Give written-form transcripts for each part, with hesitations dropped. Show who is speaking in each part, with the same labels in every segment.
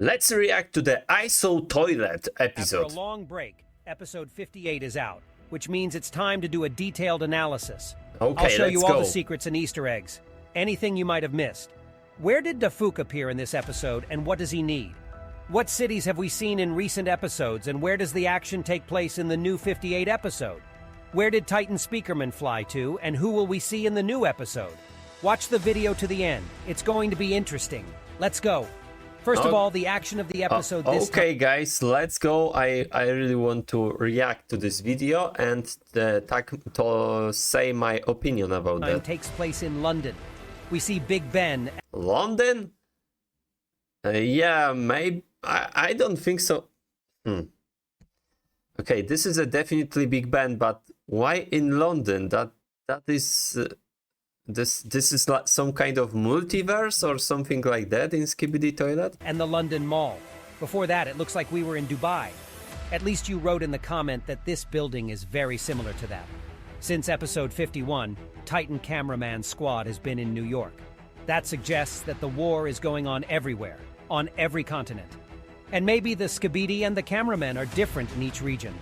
Speaker 1: Let's react to the ISO Toilet episode.
Speaker 2: After a long break, episode 58 is out, which means it's time to do a detailed analysis.
Speaker 1: Okay,
Speaker 2: I'll show you all
Speaker 1: go.
Speaker 2: the secrets and Easter eggs. Anything you might have missed. Where did Dafuq appear in this episode, and what does he need? What cities have we seen in recent episodes, and where does the action take place in the new 58 episode? Where did Titan Speakerman fly to, and who will we see in the new episode? Watch the video to the end. It's going to be interesting. Let's go. First of all, the action of the episode this
Speaker 1: Okay, guys, let's go. I really want to react to this video and to say my opinion about that.
Speaker 2: takes place in London. We see Big Ben.
Speaker 1: London? Yeah, maybe. I don't think so. Okay, this is a definitely Big Ben, but why in London? That is this is like some kind of multiverse or something like that in Skibidi Toilet.
Speaker 2: And the London Mall. Before that, it looks like we were in Dubai. At least you wrote in the comment that this building is very similar to that. Since episode 51, Titan Cameraman Squad has been in New York. That suggests that the war is going on everywhere, on every continent. And maybe the Skibidi and the cameramen are different in each region.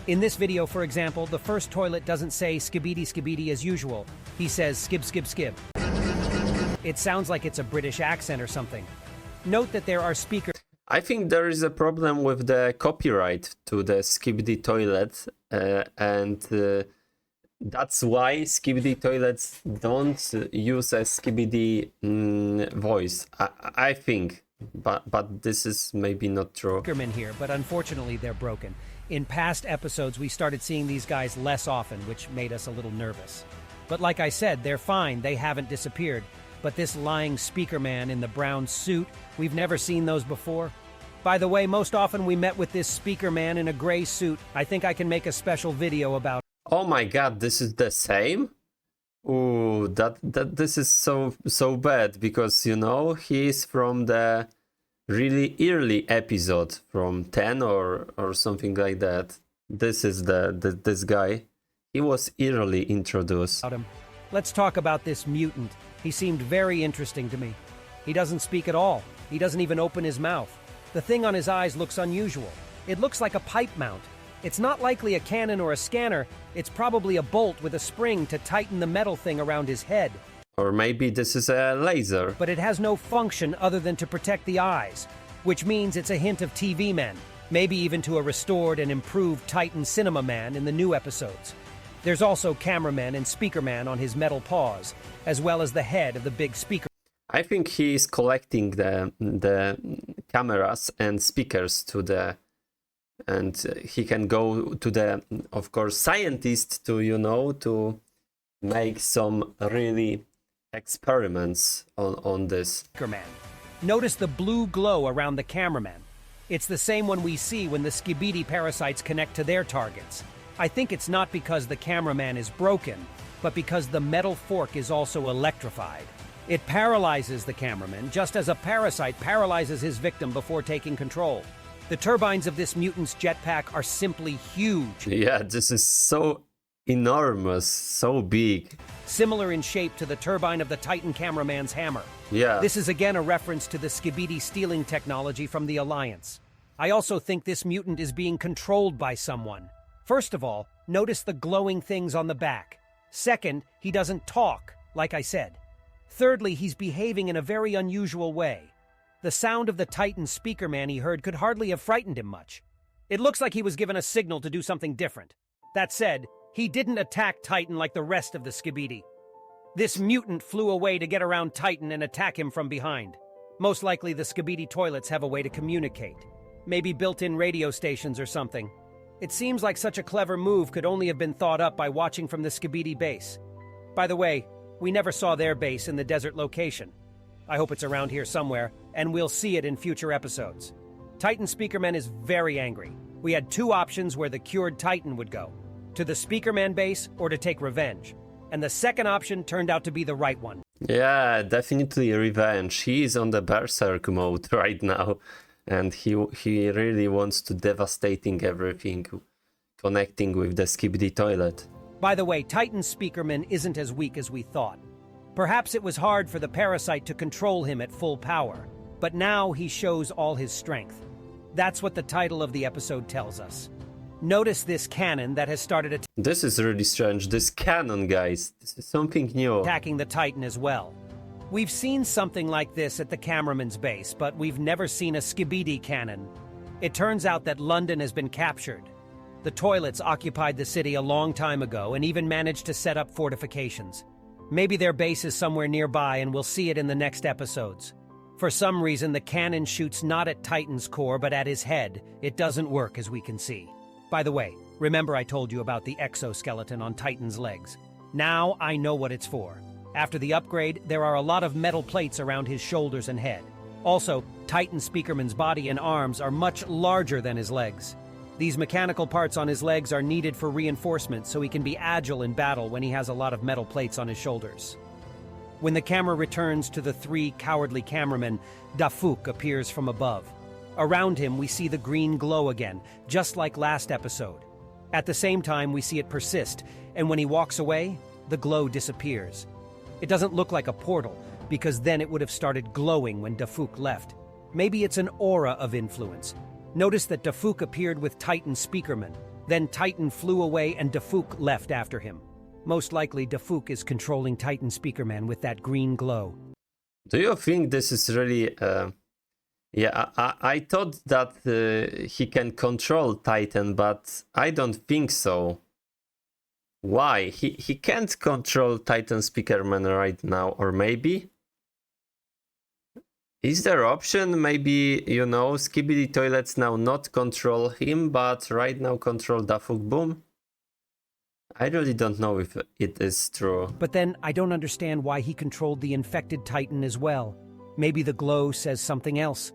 Speaker 2: In this video, for example, the first toilet doesn't say Skibidi Skibidi as usual. He says skib skib skib. It sounds like it's a British accent or something. Note that there are speakers.
Speaker 1: I think there is a problem with the copyright to the Skibidi Toilet, and that's why Skibidi Toilets don't use a Skibidi voice. I think, but this is maybe not true.
Speaker 2: Speakerman here, but unfortunately they're broken. In past episodes, we started seeing these guys less often, which made us a little nervous. But like I said, they're fine. They haven't disappeared. But this lying Speakerman in the brown suit, we've never seen those before. By the way, most often we met with this Speakerman in a gray suit. I think I can make a special video about.
Speaker 1: Oh my god, this is the same? Ooh, this is so bad, because you know he's from the really early episode, from 10 or something like that. This is this guy. He was early introduced.
Speaker 2: Let's talk about this mutant. He seemed very interesting to me. He doesn't speak at all. He doesn't even open his mouth. The thing on his eyes looks unusual. It looks like a pipe mount. It's not likely a cannon or a scanner. It's probably a bolt with a spring to tighten the metal thing around his head.
Speaker 1: Or maybe this is a laser.
Speaker 2: But it has no function other than to protect the eyes, which means it's a hint of TV men, maybe even to a restored and improved Titan Cinema Man in the new episodes. There's also cameraman and speakerman on his metal paws, as well as the head of the big speaker.
Speaker 1: I think he is collecting the cameras and speakers and he can go to the, of course, scientist to, you know, to make some really experiments on this.
Speaker 2: Speakerman. Notice the blue glow around the cameraman. It's the same one we see when the Skibidi parasites connect to their targets. I think it's not because the cameraman is broken, but because the metal fork is also electrified. It paralyzes the cameraman, just as a parasite paralyzes his victim before taking control. The turbines of this mutant's jetpack are simply huge.
Speaker 1: Yeah, this is so enormous, so big.
Speaker 2: Similar in shape to the turbine of the Titan cameraman's hammer.
Speaker 1: Yeah.
Speaker 2: This is again a reference to the Skibidi stealing technology from the Alliance. I also think this mutant is being controlled by someone. First of all, notice the glowing things on the back. Second, he doesn't talk, like I said. Thirdly, he's behaving in a very unusual way. The sound of the Titan Speakerman he heard could hardly have frightened him much. It looks like he was given a signal to do something different. That said, he didn't attack Titan like the rest of the Skibidi. This mutant flew away to get around Titan and attack him from behind. Most likely the Skibidi toilets have a way to communicate. Maybe built-in radio stations or something. It seems like such a clever move could only have been thought up by watching from the Skibidi base. By the way, we never saw their base in the desert location. I hope it's around here somewhere, and we'll see it in future episodes. Titan Speakerman is very angry. We had two options where the cured Titan would go: to the Speakerman base or to take revenge. And the second option turned out to be the right one.
Speaker 1: Yeah, definitely revenge. He is on the berserk mode right now, and he really wants to devastating everything connecting with the Skibidi Toilet.
Speaker 2: By the way, Titan Speakerman isn't as weak as we thought. Perhaps it was hard for the parasite to control him at full power, but now he shows all his strength. That's what the title of the episode tells us. Notice this cannon that has started
Speaker 1: This is really strange. This cannon, guys. This is something new.
Speaker 2: attacking the Titan as well. We've seen something like this at the cameraman's base, but we've never seen a Skibidi cannon. It turns out that London has been captured. The toilets occupied the city a long time ago and even managed to set up fortifications. Maybe their base is somewhere nearby and we'll see it in the next episodes. For some reason, the cannon shoots not at Titan's core but at his head. It doesn't work, as we can see. By the way, remember I told you about the exoskeleton on Titan's legs. Now I know what it's for. After the upgrade, there are a lot of metal plates around his shoulders and head. Also, Titan Speakerman's body and arms are much larger than his legs. These mechanical parts on his legs are needed for reinforcement so he can be agile in battle when he has a lot of metal plates on his shoulders. When the camera returns to the three cowardly cameramen, Dafuq appears from above. Around him, we see the green glow again, just like last episode. At the same time, we see it persist, and when he walks away, the glow disappears. It doesn't look like a portal, because then it would have started glowing when Dafuq left. Maybe it's an aura of influence. Notice that Dafuq appeared with Titan Speakerman. Then Titan flew away and Dafuq left after him. Most likely Dafuq is controlling Titan Speakerman with that green glow.
Speaker 1: Do you think this is really... I thought that he can control Titan, but I don't think so. Why? He can't control Titan Speakerman right now, or maybe? Is there option? Maybe, you know, Skibidi Toilets now not control him, but right now control Dafuqboom? I really don't know if it is true.
Speaker 2: But then I don't understand why he controlled the infected Titan as well. Maybe the glow says something else.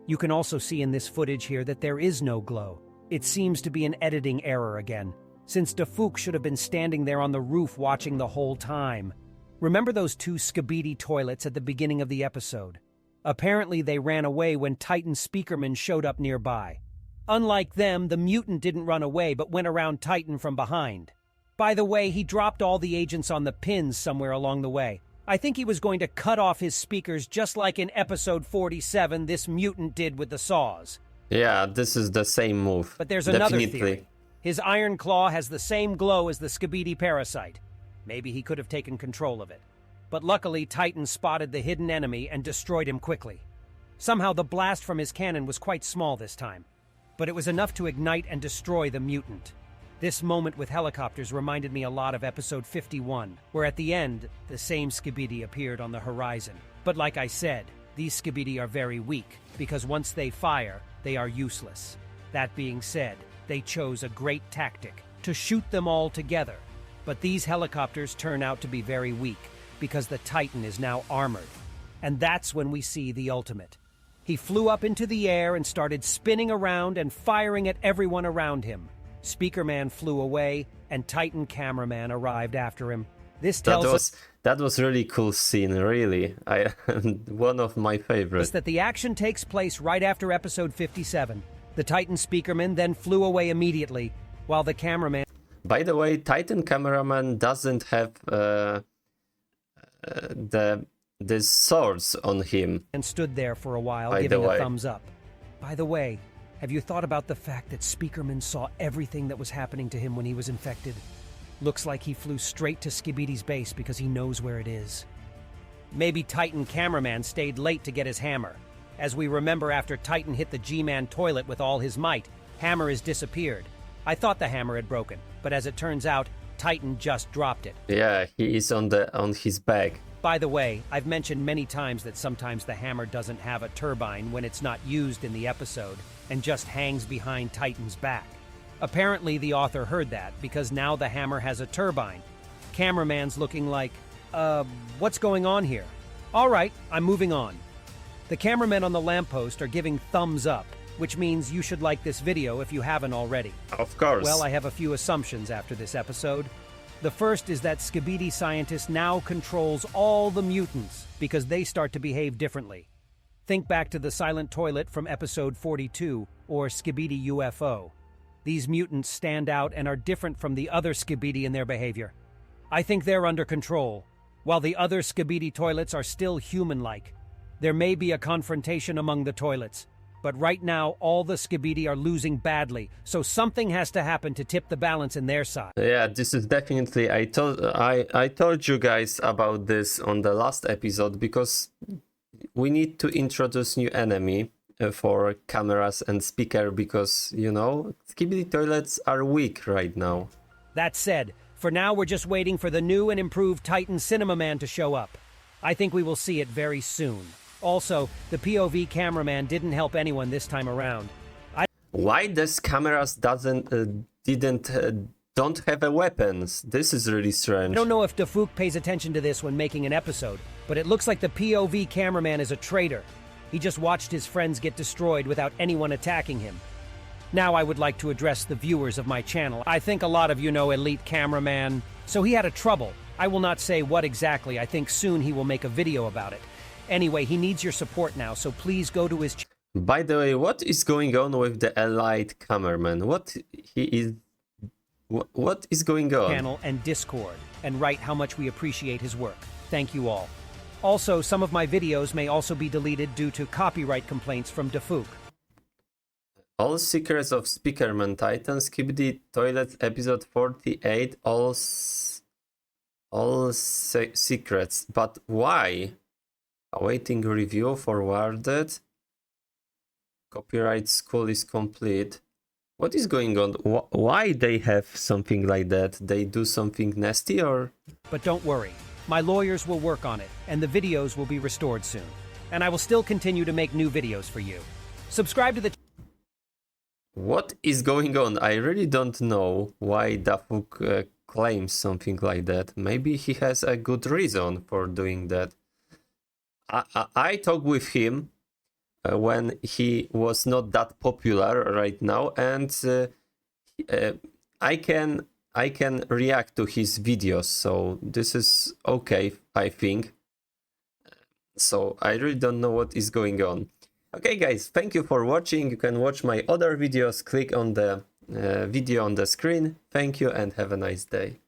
Speaker 2: You can also see in this footage here that there is no glow. It seems to be an editing error again, since Dafuq should have been standing there on the roof watching the whole time. Remember those two Skibidi Toilets at the beginning of the episode? Apparently they ran away when Titan Speakerman showed up nearby. Unlike them, the mutant didn't run away but went around Titan from behind. By the way, he dropped all the agents on the pins somewhere along the way. I think he was going to cut off his speakers just like in episode 47 this mutant did with the saws.
Speaker 1: Yeah, this is the same move.
Speaker 2: But there's another
Speaker 1: Definitely.
Speaker 2: theory. His iron claw has the same glow as the Skibidi parasite. Maybe he could have taken control of it. But luckily, Titan spotted the hidden enemy and destroyed him quickly. Somehow the blast from his cannon was quite small this time, but it was enough to ignite and destroy the mutant. This moment with helicopters reminded me a lot of episode 51, where at the end, the same Skibidi appeared on the horizon. But like I said, these Skibidi are very weak, because once they fire, they are useless. That being said, they chose a great tactic, to shoot them all together. But these helicopters turn out to be very weak, because the Titan is now armored. And that's when we see the ultimate. He flew up into the air and started spinning around and firing at everyone around him. Speakerman flew away, and Titan Cameraman arrived after him. This tells us
Speaker 1: that was really cool scene, really. One of my favorites.
Speaker 2: that the action takes place right after episode 57. The Titan Speakerman then flew away immediately, while the cameraman...
Speaker 1: By the way, Titan Cameraman doesn't have this swords on him.
Speaker 2: and stood there for a while,
Speaker 1: By the
Speaker 2: giving a
Speaker 1: way.
Speaker 2: thumbs up. By the way, have you thought about the fact that Speakerman saw everything that was happening to him when he was infected? Looks like he flew straight to Skibidi's base because he knows where it is. Maybe Titan Cameraman stayed late to get his hammer. As we remember, after Titan hit the G-Man toilet with all his might, hammer has disappeared. I thought the hammer had broken, but as it turns out, Titan just dropped it.
Speaker 1: Yeah, he is on his back.
Speaker 2: By the way, I've mentioned many times that sometimes the hammer doesn't have a turbine when it's not used in the episode and just hangs behind Titan's back. Apparently the author heard that because now the hammer has a turbine. Cameraman's looking like, what's going on here? All right, I'm moving on. The cameramen on the lamppost are giving thumbs up, which means you should like this video if you haven't already.
Speaker 1: Of course.
Speaker 2: Well, I have a few assumptions after this episode. The first is that Skibidi Scientist now controls all the mutants because they start to behave differently. Think back to the silent toilet from episode 42, or Skibidi UFO. These mutants stand out and are different from the other Skibidi in their behavior. I think they're under control, while the other Skibidi Toilets are still human-like. There may be a confrontation among the toilets, but right now all the Skibidi are losing badly, so something has to happen to tip the balance in their side.
Speaker 1: Yeah, this is definitely, I told you guys about this on the last episode, because we need to introduce new enemy for cameras and speaker, because, you know, Skibidi Toilets are weak right now.
Speaker 2: That said, for now we're just waiting for the new and improved Titan Cinemaman to show up. I think we will see it very soon. Also, the POV cameraman didn't help anyone this time around.
Speaker 1: Why this cameras don't have a weapons? This is really strange.
Speaker 2: I don't know if Dafuq pays attention to this when making an episode, but it looks like the POV cameraman is a traitor. He just watched his friends get destroyed without anyone attacking him. Now I would like to address the viewers of my channel. I think a lot of you know Elite Cameraman, so he had a trouble. I will not say what exactly. I think soon he will make a video about it. Anyway, he needs your support now, so please go to his
Speaker 1: By the way, what is going on with the Elite Cameraman? What is going on?
Speaker 2: Channel and Discord, and write how much we appreciate his work. Thank you all. Also, some of my videos may also be deleted due to copyright complaints from Dafuq.
Speaker 1: All Secrets of Speakerman Titan, Skibidi Toilet, episode 48, all secrets. But why? Awaiting review, forwarded. Copyright school is complete. What is going on? Why they have something like that? They do something nasty, or?
Speaker 2: But don't worry. My lawyers will work on it, and the videos will be restored soon. And I will still continue to make new videos for you. Subscribe to the
Speaker 1: What is going on? I really don't know why Dafuq claims something like that. Maybe he has a good reason for doing that. I talked with him when he was not that popular right now, and I can react to his videos, so this is okay, I think. So I really don't know what is going on. Okay guys, thank you for watching. You can watch my other videos, click on the video on the screen. Thank you and have a nice day.